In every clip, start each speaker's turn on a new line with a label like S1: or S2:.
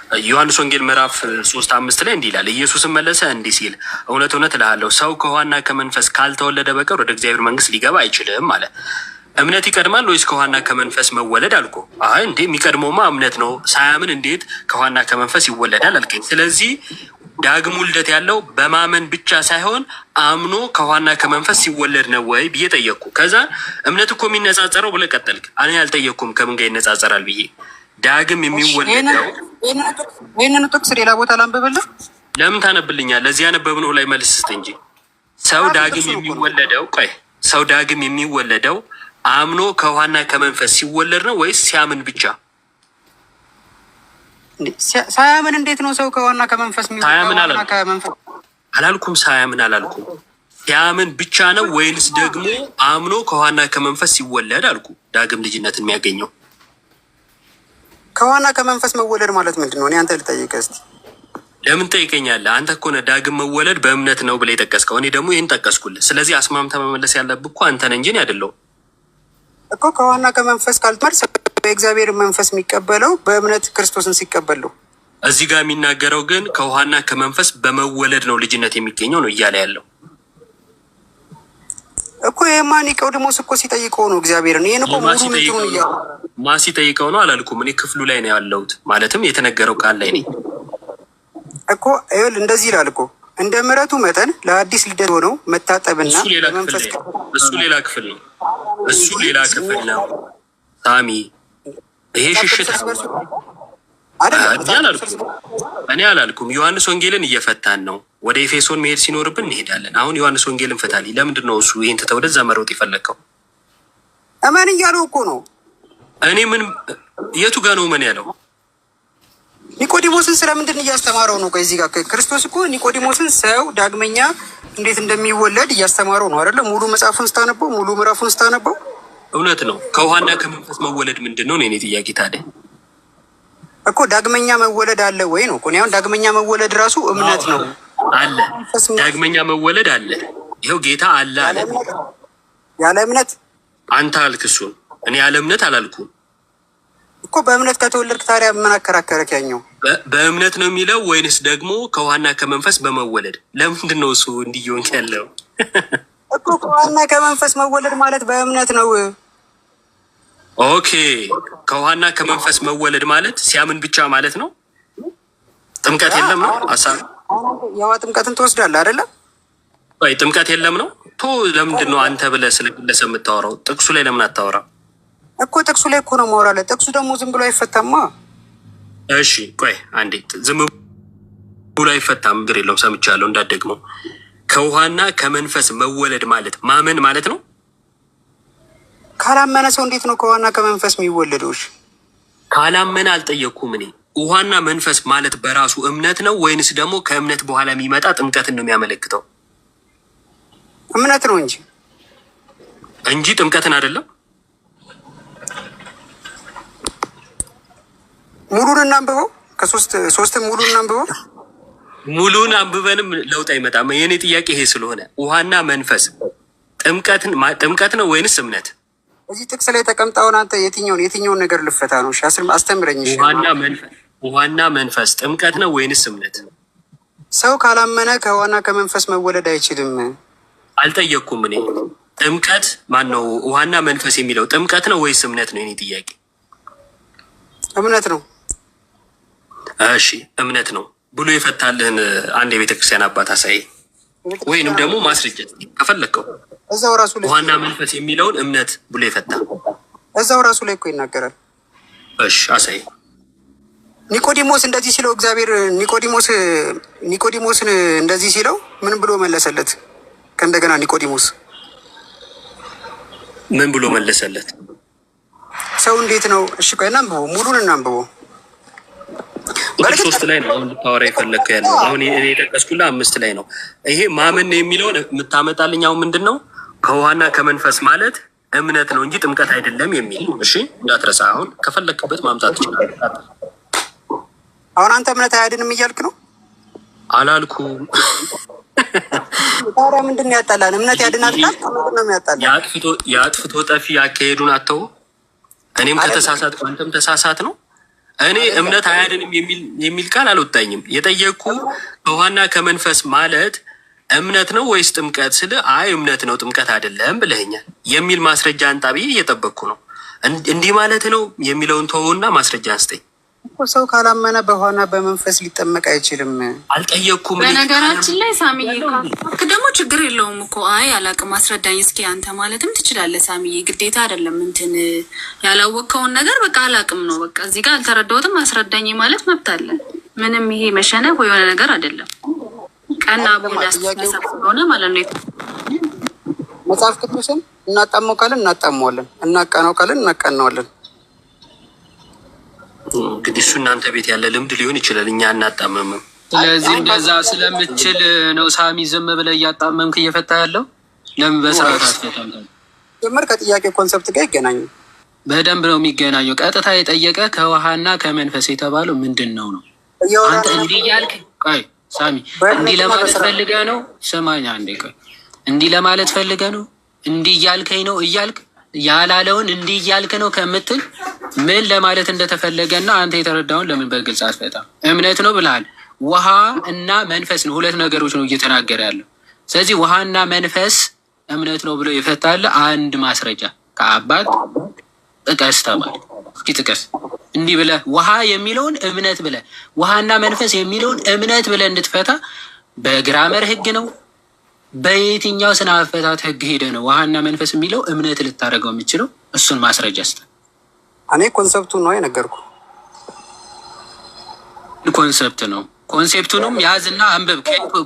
S1: ዮሐንስ ወንጌል ምዕራፍ 3:5 ላይ እንዲህ ይላል፣ ኢየሱስም መለሰ እንዲህ ሲል እውነት እውነት እልሃለሁ ሰው ከውኃና ከመንፈስ ካልተወለደ በቀር ወደ እግዚአብሔር መንግስት ሊገባ አይችልም አለ። እምነት ይቀድማል ወይስ ከውኃና ከመንፈስ መወለድ አልኩ። አይ እንዴ የሚቀድመውማ እምነት ነው። ሳያምን እንዴት ከውኃና ከመንፈስ ይወለዳል አልከኝ። ስለዚህ ዳግም ውልደት ያለው በማመን ብቻ ሳይሆን አምኖ ከውኃና ከመንፈስ ሲወለድ ነው ወይ ብዬ ጠየቅኩ። ከዛ እምነት እኮ የሚነጻጸረው ብለህ ቀጠልክ። እኔ አልጠየቅኩም ከምን ጋር ይነጻጸራል ብዬ። ዳግም የሚወለደው
S2: ይህንን ጥቅስ ሌላ ቦታ ላንብብልህ።
S1: ለምን ታነብልኛል? ለዚህ ያነበብነው ላይ መልስ ስጥ እንጂ። ሰው ዳግም የሚወለደው አምኖ ከውኃና ከመንፈስ ሲወለድ ነው ወይስ ሲያምን ብቻ?
S2: ሳያምን እንዴት ነው ሰው ከውኃና ከመንፈስ
S1: ሳያምን አላልኩም። ሳያምን አላልኩም። ሲያምን ብቻ ነው ወይንስ ደግሞ አምኖ ከውኃና ከመንፈስ ሲወለድ አልኩ። ዳግም ልጅነትን የሚያገኘው
S2: ከውኃና ከመንፈስ መወለድ ማለት ምንድን ነው? እኔ አንተ ልጠይቅህ እስኪ።
S1: ለምን ጠይቀኛለህ? አንተ እኮ ነህ ዳግም መወለድ በእምነት ነው ብለህ የጠቀስከው። እኔ ደግሞ ይህን ጠቀስኩልህ። ስለዚህ አስማምተህ መመለስ ያለብህ እኮ አንተ ነህ እንጂ እኔ አይደለሁም
S2: እኮ። ከውኃና ከመንፈስ ካልተማር በእግዚአብሔር መንፈስ የሚቀበለው በእምነት ክርስቶስን ሲቀበል ነው።
S1: እዚህ ጋር የሚናገረው ግን ከውኃና ከመንፈስ በመወለድ ነው ልጅነት የሚገኘው ነው እያለ ያለው
S2: እኮ። ይሄማ ኒቆዲሞስ እኮ ሲጠይቀው ነው እግዚአብሔርን። ይሄን እኮ ሙሉ ምንቱን እያለ
S1: ሲጠይቀው ነው አላልኩም። እኔ ክፍሉ ላይ ነው ያለሁት፣ ማለትም የተነገረው ቃል ላይ ነኝ
S2: እኮ። ይኸውልህ እንደዚህ ይላል እኮ እንደ ምሕረቱ መጠን ለአዲስ ልደት ሆነው መታጠብና
S1: መንፈስ እሱ ሌላ ክፍል ነው ሳሚ። ይሄ ሽሽት እኔ አላልኩም። ዮሐንስ ወንጌልን እየፈታን ነው። ወደ ኤፌሶን መሄድ ሲኖርብን እንሄዳለን። አሁን ዮሐንስ ወንጌልን ፍታልኝ። ለምንድን ነው እሱ ይህን ትተህ ወደዛ መሮጥ የፈለግከው?
S2: እመን እያለው እኮ ነው።
S1: እኔ ምን የቱ ጋ ነው እመን ያለው?
S2: ኒቆዲሞስን ስለምንድን እያስተማረው ነው? ከዚህ ጋር ክርስቶስ እኮ ኒቆዲሞስን ሰው ዳግመኛ እንዴት እንደሚወለድ እያስተማረው ነው አይደለ? ሙሉ መጽሐፉን ስታነበው፣ ሙሉ ምዕራፉን ስታነበው
S1: እውነት ነው። ከውኃና ከመንፈስ መወለድ ምንድን ነው? እኔ ጥያቄ ታዲያ
S2: እኮ ዳግመኛ መወለድ አለ ወይ ነው እኮ። አሁን ዳግመኛ መወለድ ራሱ እምነት ነው
S1: አለ። ዳግመኛ መወለድ አለ። ይኸው ጌታ አለ አለ።
S2: ያለ እምነት
S1: አንተ አልክ እሱን። እኔ ያለ እምነት አላልኩም
S2: እኮ። በእምነት ከተወለድክ ታዲያ ምን አከራከረክ? ያኛው
S1: በእምነት ነው የሚለው ወይንስ ደግሞ ከውኃና ከመንፈስ በመወለድ? ለምንድን ነው እሱ እንዲየሆንክ ያለው
S2: እኮ? ከውኃና ከመንፈስ መወለድ ማለት በእምነት ነው።
S1: ኦኬ፣ ከውኃና ከመንፈስ መወለድ ማለት ሲያምን ብቻ ማለት ነው። ጥምቀት የለም ነው ሀሳብ።
S2: ያው ጥምቀትን ትወስዳለህ አይደለ?
S1: ወይ ጥምቀት የለም ነው ቶ። ለምንድን ነው አንተ ብለህ ስለ ግለሰብ የምታወራው? ጥቅሱ ላይ ለምን አታወራ
S2: እኮ? ጥቅሱ ላይ እኮ ነው ማውራለ። ጥቅሱ ደግሞ ዝም ብሎ አይፈታማ።
S1: እሺ ቆይ አንዴ። ዝም ብሎ አይፈታም፣ ግር የለውም ሰምቻለሁ፣ እንዳትደግመው። ከውኃና ከመንፈስ መወለድ ማለት ማመን ማለት ነው።
S2: ካላመነ ሰው እንዴት ነው ከውኃና ከመንፈስ የሚወለደው?
S1: ካላመነ አልጠየቅኩም እኔ። ውኃና መንፈስ ማለት በራሱ እምነት ነው ወይንስ ደግሞ ከእምነት በኋላ የሚመጣ ጥምቀትን ነው የሚያመለክተው?
S2: እምነት ነው እንጂ
S1: ጥምቀትን አይደለም።
S2: ሙሉን እናንብበው። ሶስትን ሙሉን እናንብበው።
S1: ሙሉን አንብበንም ለውጥ አይመጣም። የእኔ ጥያቄ ይሄ ስለሆነ ውኃና መንፈስ ጥምቀት ነው ወይንስ እምነት?
S2: እዚህ ጥቅስ ላይ ተቀምጠውን አንተ የትኛውን ነገር ልፈታ ነው? አስተምረኝ።
S1: ውኃና መንፈስ ጥምቀት ነው ወይንስ እምነት?
S2: ሰው ካላመነ ከውኃና ከመንፈስ መወለድ አይችልም።
S1: አልጠየቅኩም እኔ። ጥምቀት ማን ነው? ውኃና መንፈስ የሚለው ጥምቀት ነው ወይስ እምነት ነው? የኔ ጥያቄ
S2: እምነት ነው።
S1: እሺ እምነት ነው ብሎ የፈታልህን አንድ የቤተክርስቲያን አባት አሳይ፣ ወይንም ደግሞ ማስረጀት ከፈለግከው።
S2: እዛው ራሱ ላይ
S1: ውኃና መንፈስ የሚለውን እምነት ብሎ የፈታ
S2: እዛው ራሱ ላይ እኮ ይናገራል።
S1: እሺ አሳይ።
S2: ኒቆዲሞስ እንደዚህ ሲለው እግዚአብሔር ኒቆዲሞስን እንደዚህ ሲለው ምን ብሎ መለሰለት? ከእንደገና ኒቆዲሞስ
S1: ምን ብሎ መለሰለት?
S2: ሰው እንዴት ነው? እሺ ቆይ እናንብበው፣ ሙሉን እናንብበው።
S1: ቁጥር 3 ላይ ነው አሁን ልታወራ የፈለግከው ያለው። አሁን እኔ የጠቀስኩልህ 5 ላይ ነው። ይሄ ማመን የሚለውን የምታመጣልኝ አሁን ምንድን ነው? ከውኃና ከመንፈስ ማለት እምነት ነው እንጂ ጥምቀት አይደለም የሚል። እሺ እንዳትረሳ። አሁን ከፈለግክበት ማምጣት ይችላል።
S2: አሁን አንተ እምነት አያድንም እያልክ ነው?
S1: አላልኩም።
S2: ታዲያ ምንድን ነው ያጣላን? እምነት ያድናል ካልክ ምንድን ነው የሚያጣላን?
S1: የአጥፍቶ ጠፊ ያካሄዱን አተው። እኔም ከተሳሳት አንተም ተሳሳት ነው። እኔ እምነት አያድንም የሚል ቃል አልወጣኝም። የጠየቅኩ ከውሃና ከመንፈስ ማለት እምነት ነው ወይስ ጥምቀት ስል አይ እምነት ነው ጥምቀት አይደለም ብለኸኛል የሚል ማስረጃ አንጣ ብዬ እየጠበቅኩ ነው። እንዲህ ማለት ነው የሚለውን ተወውና ማስረጃ አንስጠኝ።
S2: ሰው ካላመነ በውሃና በመንፈስ ሊጠመቅ አይችልም።
S1: አልጠየቅኩም።
S3: በነገራችን ላይ ሳሚዬ ደግሞ ችግር የለውም እኮ አይ አላቅም አስረዳኝ እስኪ አንተ ማለትም ትችላለህ ሳሚዬ። ግዴታ አይደለም እንትን ያላወቅከውን ነገር በቃ አላቅም ነው በቃ እዚህ ጋር አልተረዳሁትም አስረዳኝ ማለት መብት አለ። ምንም ይሄ መሸነፍ የሆነ ነገር አይደለም። ቀና ቡዳስተሰብ ሆነ ማለት ነው።
S2: መጽሐፍ ቅዱስን እናጣመው ካለን እናጣመዋለን፣ እናቃናው ካለን እናቃናዋለን።
S1: እንግዲህ እሱ እናንተ ቤት ያለ ልምድ ሊሆን ይችላል፣ እኛ እናጣመምም።
S4: ስለዚህ እንደዛ ስለምችል ነው ሳሚ ዝም ብለህ እያጣመምክ እየፈታ ያለው። ለምን በስርዓት አትፈታም?
S2: ጀመር ከጥያቄ ኮንሰፕት ጋር ይገናኙ።
S4: በደንብ ነው የሚገናኘው። ቀጥታ የጠየቀ ከውሃና ከመንፈስ የተባለው ምንድን ነው ነው? አንተ እንዲህ እያልክ ቆይ ሳሚ እንዲህ ለማለት ፈልገ ነው? ስማኝ አንዴ ቆይ። እንዲህ ለማለት ፈልገ ነው? እንዲህ እያልከኝ ነው እያልክ ያላለውን እንዲህ እያልክ ነው ከምትል ምን ለማለት እንደተፈለገና አንተ የተረዳውን ለምን በግልጽ አትፈታም? እምነት ነው ብለሃል። ውሃ እና መንፈስ ነው፣ ሁለት ነገሮች ነው እየተናገረ ያለው። ስለዚህ ውሃና መንፈስ እምነት ነው ብሎ ይፈታል። አንድ ማስረጃ ከአባት ጥቀስ ተባለ። እስኪ ጥቀስ። እንዲህ ብለህ ውሃ የሚለውን እምነት ብለህ ውሃና መንፈስ የሚለውን እምነት ብለህ እንድትፈታ በግራመር ህግ ነው በየትኛው ስነ አፈታት ህግ ሄደ ነው ውሃና መንፈስ የሚለው እምነት ልታደርገው የምችለው? እሱን ማስረጃ ስጠ።
S2: እኔ ኮንሰፕቱን ነው የነገርኩ።
S4: ኮንሰፕት ነው። ኮንሴፕቱንም ያዝና አንብብ።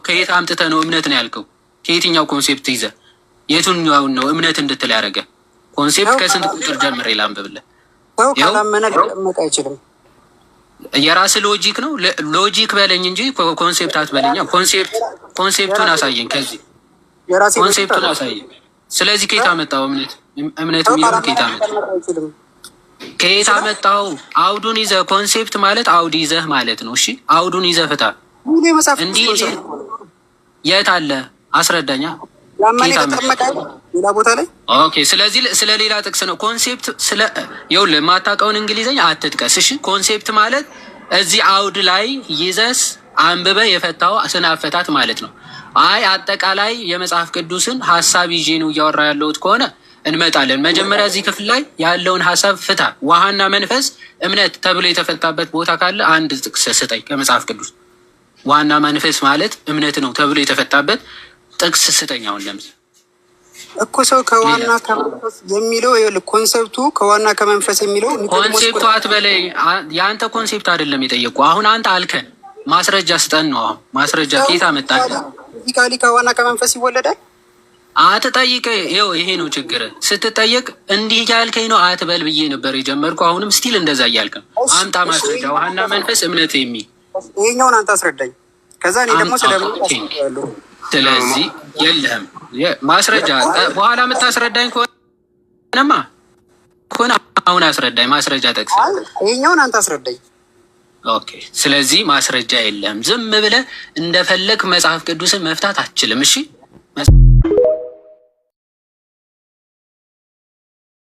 S4: ከየት አምጥተህ ነው እምነት ነው ያልከው? ከየትኛው ኮንሴፕት ይዘህ የቱኛውን ነው እምነት እንድትል ያደረገ? ኮንሴፕት ከስንት ቁጥር ጀምሬ ላንብብልህ?
S2: ሰው ካላመነ ሊጠመቅ አይችልም።
S4: የራስ ሎጂክ ነው። ሎጂክ በለኝ እንጂ ኮንሴፕት አትበለኛ። ኮንሴፕቱን አሳየኝ። ከዚህ ኮንሴፕቱን አሳየኝ። ስለዚህ ከየት አመጣው እምነት? እምነት የሚሆን ከየት አመጣው? ከየት አመጣው? አውዱን ይዘህ ኮንሴፕት ማለት አውድ ይዘህ ማለት ነው። እሺ አውዱን ይዘህ ፍታ። እንዲህ የት አለ አስረዳኛ።
S2: ሌላ ቦታ ላይ
S4: ኦኬ። ስለዚህ ስለ ሌላ ጥቅስ ነው ኮንሴፕት። ስለ ይኸውልህ የማታውቀውን እንግሊዘኛ አትጥቀስ። እሺ ኮንሴፕት ማለት እዚህ አውድ ላይ ይዘስ አንብበ የፈታው ስነ አፈታት ማለት ነው። አይ አጠቃላይ የመጽሐፍ ቅዱስን ሀሳብ ይዤ ነው እያወራ ያለሁት ከሆነ እንመጣለን። መጀመሪያ እዚህ ክፍል ላይ ያለውን ሀሳብ ፍታ። ውሃና መንፈስ እምነት ተብሎ የተፈታበት ቦታ ካለ አንድ ጥቅስ ስጠኝ ከመጽሐፍ ቅዱስ። ውሃና መንፈስ ማለት እምነት ነው ተብሎ የተፈታበት ጥቅስ ስጠኝ። አሁን ለምሳሌ
S2: እኮ ሰው ከዋና ከመንፈስ የሚለው ይኸውልህ፣ ኮንሰፕቱ ከዋና ከመንፈስ የሚለው
S4: ኮንሴፕቱ አትበለኝ። የአንተ ኮንሴፕት አይደለም የጠየቁ። አሁን አንተ አልከን ማስረጃ ስጠን ነው። አሁን ማስረጃ ከየት አመጣለህ? ፊዚካሊ
S2: ከዋና ከመንፈስ ይወለዳል
S4: አትጠይቅ። ይኸው ይሄ ነው ችግር። ስትጠየቅ እንዲህ እያልከኝ ነው አትበል ብዬ ነበር የጀመርኩ። አሁንም ስቲል እንደዛ እያልክ ነው። አምጣ ማስረጃ። ውሃና መንፈስ እምነት የሚል
S2: ይሄኛውን አንተ አስረዳኝ። ከዛ እኔ ደግሞ
S4: ስለዚህ የለህም ማስረጃ። በኋላ የምታስረዳኝ ከሆነማ አሁን አስረዳኝ። ማስረጃ ጠቅስ።
S2: ይሄኛውን አንተ አስረዳኝ።
S4: ኦኬ። ስለዚህ ማስረጃ የለህም። ዝም ብለህ እንደፈለግ መጽሐፍ ቅዱስን መፍታት አትችልም። እሺ